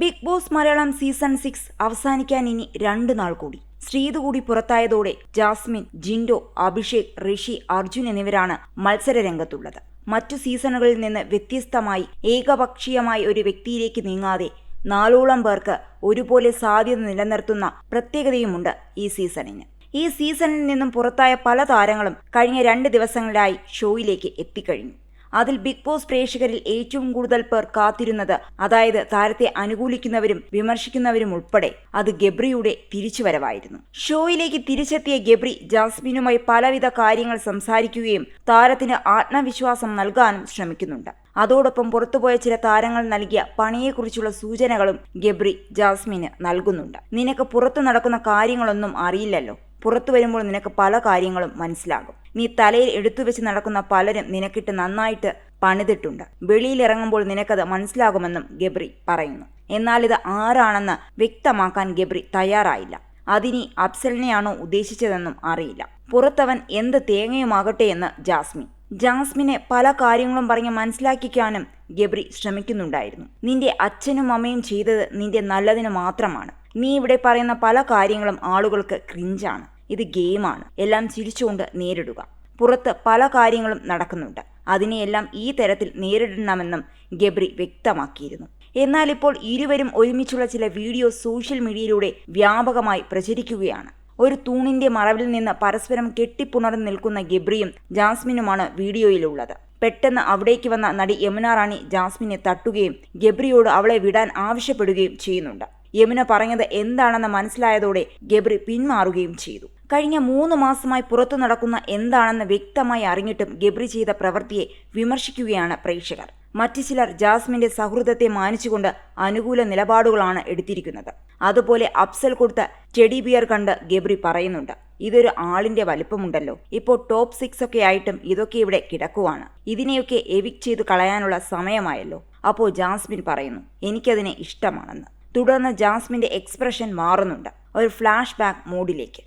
Big boss Malayalam season 6 അവസാനിക്കാൻ ഇനി 2 നാൾ കൂടി. ശ്രീതു കൂടി പുറത്തായതോടെ ജാസ്മിൻ, ജിൻഡോ, അഭിഷേക്, ഋഷി, അർജുൻ എന്നിവരാണ് മത്സര രംഗത്തുള്ളത്. മറ്റു സീസണുകളിൽ നിന്ന് വ്യത്യസ്തമായി ഏകപക്ഷീയമായി ഒരു വ്യക്തിയിലേക്ക് നീങ്ങാതെ 4ഓളം പേർക്ക് ഒരുപോലെ സാധ്യത നിലനിർത്തുന്ന പ്രത്യേകതയുമുണ്ട് ഈ സീസണിന്. ഈ സീസണിൽ നിന്നും പുറത്തായ പല താരങ്ങളും കഴിഞ്ഞ 2 ദിവസങ്ങളിലായി ഷോയിലേക്ക് എത്തിക്കഴിഞ്ഞു. അതിൽ ബിഗ് ബോസ് പ്രേക്ഷകരിൽ ഏറ്റവും കൂടുതൽ പേർ കാത്തിരുന്നത്, അതായത് താരത്തെ അനുകൂലിക്കുന്നവരും വിമർശിക്കുന്നവരും ഉൾപ്പെടെ, അത് ഗബ്രിയുടെ തിരിച്ചുവരവായിരുന്നു. ഷോയിലേക്ക് തിരിച്ചെത്തിയ ഗബ്രി ജാസ്മിനുമായി പലവിധ കാര്യങ്ങൾ സംസാരിക്കുകയും താരത്തിന് ആത്മവിശ്വാസം നൽകാനും ശ്രമിക്കുന്നുണ്ട്. അതോടൊപ്പം പുറത്തുപോയ ചില താരങ്ങൾ നൽകിയ പണിയെക്കുറിച്ചുള്ള സൂചനകളും ഗബ്രി ജാസ്മിന് നൽകുന്നുണ്ട്. നിനക്ക് പുറത്തു നടക്കുന്ന കാര്യങ്ങളൊന്നും അറിയില്ലല്ലോ, പുറത്തു വരുമ്പോൾ നിനക്ക് പല കാര്യങ്ങളും മനസ്സിലാകും. നീ തലയിൽ എടുത്തുവെച്ച് നടക്കുന്ന പലരും നിനക്കിട്ട് നന്നായിട്ട് പണിതിട്ടുണ്ട്. വെളിയിലിറങ്ങുമ്പോൾ നിനക്കത് മനസ്സിലാകുമെന്നും ഗബ്രി പറയുന്നു. എന്നാൽ ഇത് ആരാണെന്ന് വ്യക്തമാക്കാൻ ഗബ്രി തയ്യാറായില്ല. അതിനി അഫ്സലിനെയാണോ ഉദ്ദേശിച്ചതെന്നും അറിയില്ല. പുറത്തവൻ എന്ത് തേങ്ങയുമാകട്ടെ എന്ന് ജാസ്മിനെ പല കാര്യങ്ങളും പറഞ്ഞ് മനസ്സിലാക്കിക്കാനും ഗബ്രി ശ്രമിക്കുന്നുണ്ടായിരുന്നു. നിന്റെ അച്ഛനും അമ്മയും ചെയ്തത് നിന്റെ നല്ലതിന് മാത്രമാണ്. നീ ഇവിടെ പറയുന്ന പല കാര്യങ്ങളും ആളുകൾക്ക് ക്രിഞ്ചാണ്. ഇത് ഗെയിമാണ്. എല്ലാം ചിരിച്ചുകൊണ്ട് നേരിടുക. പുറത്ത് പല കാര്യങ്ങളും നടക്കുന്നുണ്ട്. അതിനെയെല്ലാം ഈ തരത്തിൽ നേരിടണമെന്നും ഗബ്രി വ്യക്തമാക്കിയിരുന്നു. എന്നാൽ ഇപ്പോൾ ഇരുവരും ഒരുമിച്ചുള്ള ചില വീഡിയോ സോഷ്യൽ മീഡിയയിലൂടെ വ്യാപകമായി പ്രചരിക്കുകയാണ്. ഒരു തൂണിന്റെ മറവിൽ നിന്ന് പരസ്പരം കെട്ടിപ്പുണർന്നു നിൽക്കുന്ന ഗബ്രിയും ജാസ്മിനുമാണ് വീഡിയോയിലുള്ളത്. പെട്ടെന്ന് അവിടേക്ക് വന്ന നടി യമുന റാണി ജാസ്മിനെ തട്ടുകയും ഗബ്രിയോട് അവളെ വിടാൻ ആവശ്യപ്പെടുകയും ചെയ്യുന്നുണ്ട്. യമുന പറഞ്ഞത് എന്താണെന്ന് മനസ്സിലായതോടെ ഗബ്രി പിന്മാറുകയും ചെയ്തു. കഴിഞ്ഞ 3 മാസമായി പുറത്തു നടക്കുന്ന എന്താണെന്ന് വ്യക്തമായി അറിഞ്ഞിട്ടും ഗബ്രി ചെയ്ത പ്രവൃത്തിയെ വിമർശിക്കുകയാണ് പ്രേക്ഷകർ. മറ്റു ചിലർ ജാസ്മിന്റെ സൗഹൃദത്തെ മാനിച്ചുകൊണ്ട് അനുകൂല നിലപാടുകളാണ് എടുത്തിരിക്കുന്നത്. അതുപോലെ അഫ്സൽ കൊടുത്ത ടെഡി ബിയർ കണ്ട് ഗബ്രി പറയുന്നുണ്ട്, ഇതൊരു ആളിന്റെ വലിപ്പമുണ്ടല്ലോ, ഇപ്പോൾ ടോപ്പ് 6 ഒക്കെ ആയിട്ടും ഇതൊക്കെ ഇവിടെ കിടക്കുവാണ്. ഇതിനെയൊക്കെ എവിക്ട് ചെയ്ത് കളയാനുള്ള സമയമായല്ലോ. അപ്പോൾ ജാസ്മിൻ പറയുന്നു, എനിക്കതിനെ ഇഷ്ടമാണെന്ന്. തുടർന്ന് ജാസ്മിന്റെ എക്സ്പ്രഷൻ മാറുന്നുണ്ട്, ഒരു ഫ്ലാഷ് ബാക്ക് മോഡിലേക്ക്.